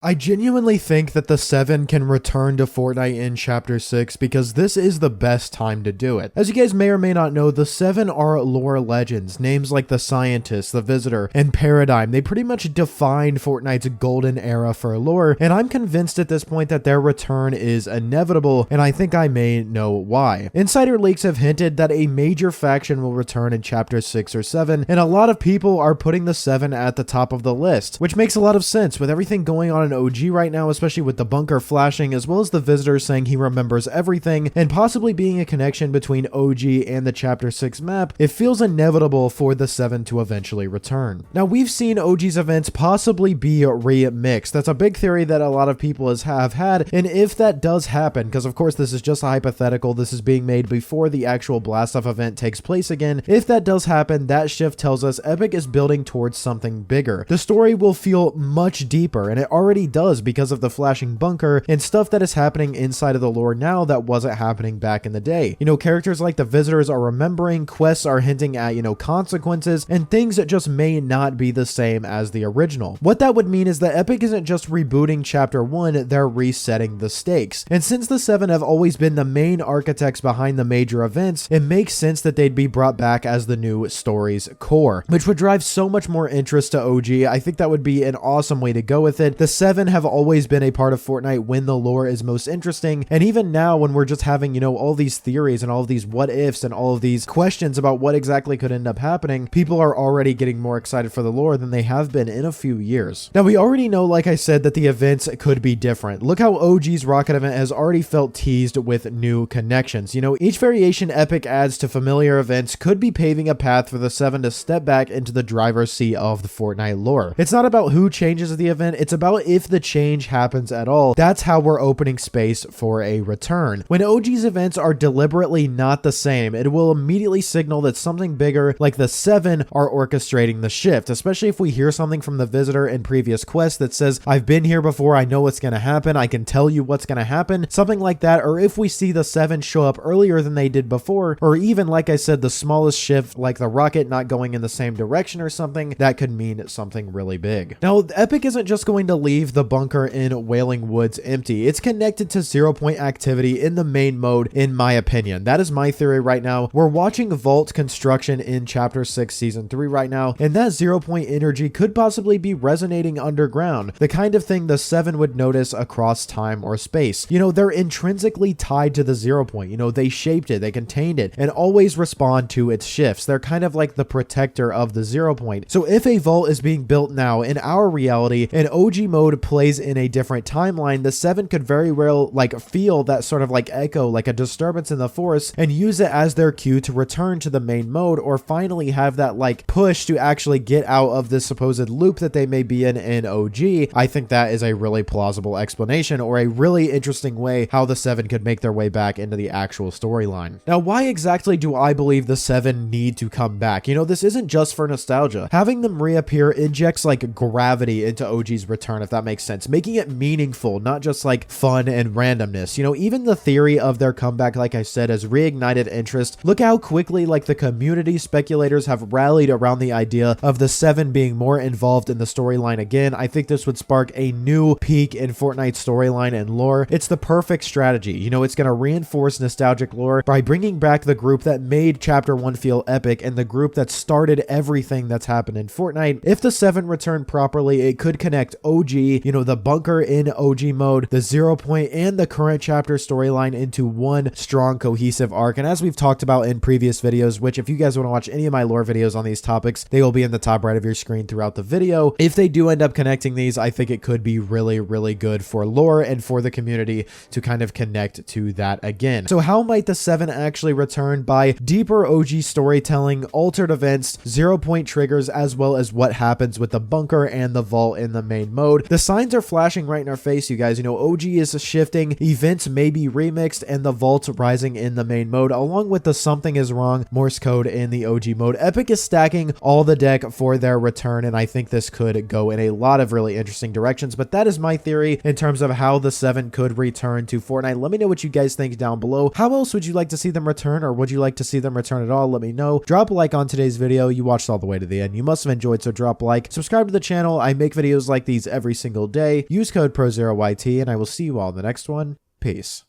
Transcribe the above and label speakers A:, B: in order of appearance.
A: I genuinely think that the 7 can return to Fortnite in Chapter 6 because this is the best time to do it. As you guys may or may not know, the 7 are lore legends. Names like the Scientist, the Visitor, and Paradigm, they pretty much defined Fortnite's golden era for lore, and I'm convinced at this point that their return is inevitable, and I think I may know why. Insider leaks have hinted that a major faction will return in Chapter 6 or 7, and a lot of people are putting the 7 at the top of the list, which makes a lot of sense with everything going on in OG right now, especially with the bunker flashing, as well as the Visitor saying he remembers everything, and possibly being a connection between OG and the Chapter 6 map. It feels inevitable for the 7 to eventually return. Now, we've seen OG's events possibly be remixed. That's a big theory that a lot of people have had, and if that does happen, because of course this is just a hypothetical, this is being made before the actual blast off event takes place again. If that does happen, that shift tells us Epic is building towards something bigger. The story will feel much deeper, and it already does because of the flashing bunker and stuff that is happening inside of the lore now that wasn't happening back in the day. You know, characters like the Visitors are remembering, quests are hinting at, consequences, and things that just may not be the same as the original. What that would mean is that Epic isn't just rebooting Chapter 1, they're resetting the stakes. And since the 7 have always been the main architects behind the major events, it makes sense that they'd be brought back as the new story's core, which would drive so much more interest to OG. I think that would be an awesome way to go with it. The 7 have always been a part of Fortnite when the lore is most interesting, and even now when we're just having, all these theories and all of these what ifs and all of these questions about what exactly could end up happening, people are already getting more excited for the lore than they have been in a few years. Now, we already know, like I said, that the events could be different. Look how OG's Rocket event has already felt teased with new connections. Each variation Epic adds to familiar events could be paving a path for the 7 to step back into the driver's seat of the Fortnite lore. It's not about who changes the event, it's about if the change happens at all. That's how we're opening space for a return. When OG's events are deliberately not the same, it will immediately signal that something bigger like the 7 are orchestrating the shift, especially if we hear something from the Visitor in previous quests that says, I've been here before, I know what's going to happen, I can tell you what's going to happen, something like that, or if we see the 7 show up earlier than they did before, or even, like I said, the smallest shift like the rocket not going in the same direction or something, that could mean something really big. Now, Epic isn't just going to leave the bunker in Wailing Woods empty. It's connected to 0 point activity in the main mode, in my opinion. That is my theory right now. We're watching vault construction in Chapter 6 Season 3 right now, and that 0 point energy could possibly be resonating underground, the kind of thing the 7 would notice across time or space. They're intrinsically tied to the 0 point. They shaped it, they contained it, and always respond to its shifts. They're kind of like the protector of the 0 point. So if a vault is being built now in our reality and OG mode plays in a different timeline, the 7 could very well feel that sort of echo, like a disturbance in the force, and use it as their cue to return to the main mode, or finally have that push to actually get out of this supposed loop that they may be in OG. I think that is a really plausible explanation, or a really interesting way how the 7 could make their way back into the actual storyline. Now, why exactly do I believe the 7 need to come back? This isn't just for nostalgia. Having them reappear injects gravity into OG's return, if that makes sense, making it meaningful, not just fun and randomness. Even the theory of their comeback, like I said, has reignited interest. Look how quickly the community speculators have rallied around the idea of the 7 being more involved in the storyline again. I think this would spark a new peak in Fortnite's storyline and lore. It's the perfect strategy. It's going to reinforce nostalgic lore by bringing back the group that made Chapter 1 feel epic and the group that started everything that's happened in Fortnite. If the 7 return properly, it could connect OG, the bunker in OG mode, the 0 point, and the current chapter storyline into one strong, cohesive arc. And as we've talked about in previous videos, which if you guys want to watch any of my lore videos on these topics, they will be in the top right of your screen throughout the video. If they do end up connecting these, I think it could be really, really good for lore and for the community to kind of connect to that again. So how might the 7 actually return? By deeper OG storytelling, altered events, 0 point triggers, as well as what happens with the bunker and the vault in the main mode. The signs are flashing right in our face, you guys. OG is shifting, events may be remixed, and the vault rising in the main mode, along with the something is wrong Morse code in the OG mode. Epic is stacking all the deck for their return, and I think this could go in a lot of really interesting directions, but that is my theory in terms of how the 7 could return to Fortnite. Let me know what you guys think down below. How else would you like to see them return, or would you like to see them return at all? Let me know. Drop a like on today's video. You watched all the way to the end. You must have enjoyed, so drop a like. Subscribe to the channel. I make videos like these every single single day. Use code PROZEROYT, and I will see you all in the next one. Peace.